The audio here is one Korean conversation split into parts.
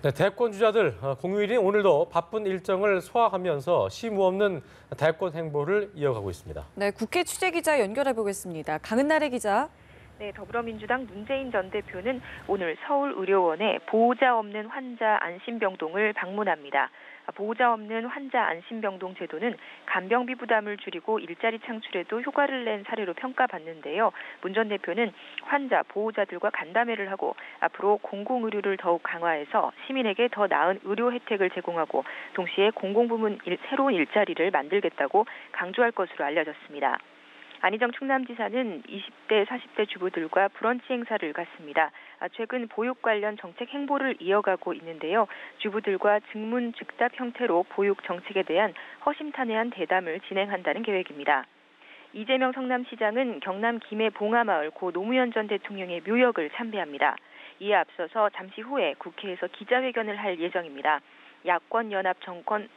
네, 대권 주자들 공휴일인 오늘도 바쁜 일정을 소화하면서 쉼 없는 대권 행보를 이어가고 있습니다. 네, 국회 취재기자 연결해 보겠습니다. 강은나래 기자. 네, 더불어민주당 문재인 전 대표는 오늘 서울의료원에 보호자 없는 환자 안심병동을 방문합니다. 보호자 없는 환자 안심병동 제도는 간병비 부담을 줄이고 일자리 창출에도 효과를 낸 사례로 평가받는데요. 문 전 대표는 환자, 보호자들과 간담회를 하고 앞으로 공공의료를 더욱 강화해서 시민에게 더 나은 의료 혜택을 제공하고 동시에 공공부문 새로운 일자리를 만들겠다고 강조할 것으로 알려졌습니다. 안희정 충남지사는 20대, 40대 주부들과 브런치 행사를 갖습니다. 최근 보육 관련 정책 행보를 이어가고 있는데요. 주부들과 증문즉답 형태로 보육 정책에 대한 허심탄회한 대담을 진행한다는 계획입니다. 이재명 성남시장은 경남 김해 봉하마을 고 노무현 전 대통령의 묘역을 참배합니다. 이에 앞서서 잠시 후에 국회에서 기자회견을 할 예정입니다. 야권연합 정권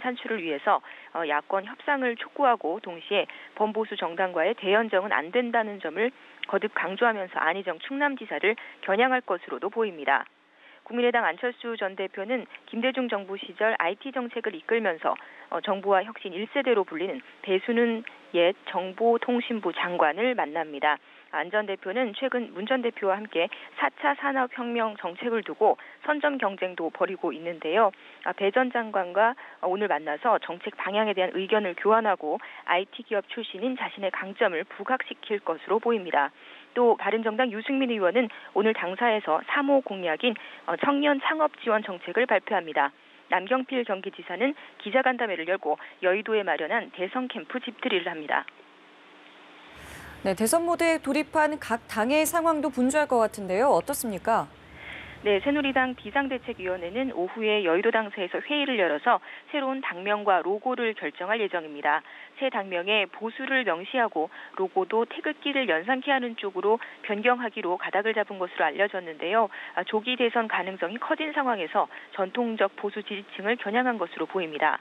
창출을 위해서 야권 협상을 촉구하고 동시에 범보수 정당과의 대연정은 안 된다는 점을 거듭 강조하면서 안희정 충남지사를 겨냥할 것으로도 보입니다. 국민의당 안철수 전 대표는 김대중 정부 시절 IT 정책을 이끌면서 정부와 혁신 1세대로 불리는 배수는 옛 정보통신부 장관을 만납니다. 안 전 대표는 최근 문 전 대표와 함께 4차 산업혁명 정책을 두고 선점 경쟁도 벌이고 있는데요. 배 전 장관과 오늘 만나서 정책 방향에 대한 의견을 교환하고 IT 기업 출신인 자신의 강점을 부각시킬 것으로 보입니다. 또 바른정당 유승민 의원은 오늘 당사에서 3호 공약인 청년 창업 지원 정책을 발표합니다. 남경필 경기지사는 기자간담회를 열고 여의도에 마련한 대선 캠프 집들이를 합니다. 네, 대선 모드에 돌입한 각 당의 상황도 분주할 것 같은데요. 어떻습니까? 네, 새누리당 비상대책위원회는 오후에 여의도 당사에서 회의를 열어서 새로운 당명과 로고를 결정할 예정입니다. 새 당명에 보수를 명시하고 로고도 태극기를 연상케 하는 쪽으로 변경하기로 가닥을 잡은 것으로 알려졌는데요. 조기 대선 가능성이 커진 상황에서 전통적 보수 지지층을 겨냥한 것으로 보입니다.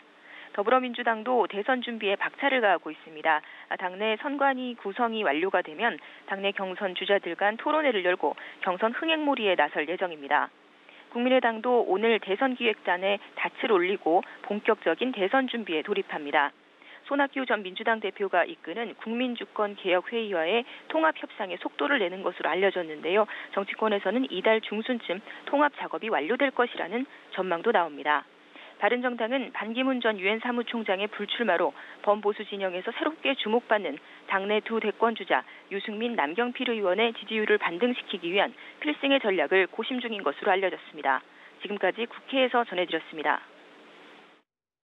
더불어민주당도 대선 준비에 박차를 가하고 있습니다. 당내 선관위 구성이 완료가 되면 당내 경선 주자들 간 토론회를 열고 경선 흥행몰이에 나설 예정입니다. 국민의당도 오늘 대선 기획단에 닻을 올리고 본격적인 대선 준비에 돌입합니다. 손학규 전 민주당 대표가 이끄는 국민주권개혁회의와의 통합협상에 속도를 내는 것으로 알려졌는데요. 정치권에서는 이달 중순쯤 통합 작업이 완료될 것이라는 전망도 나옵니다. 바른정당은 반기문 전 유엔 사무총장의 불출마로 범보수 진영에서 새롭게 주목받는 당내 두 대권주자 유승민, 남경필 의원의 지지율을 반등시키기 위한 필승의 전략을 고심 중인 것으로 알려졌습니다. 지금까지 국회에서 전해드렸습니다.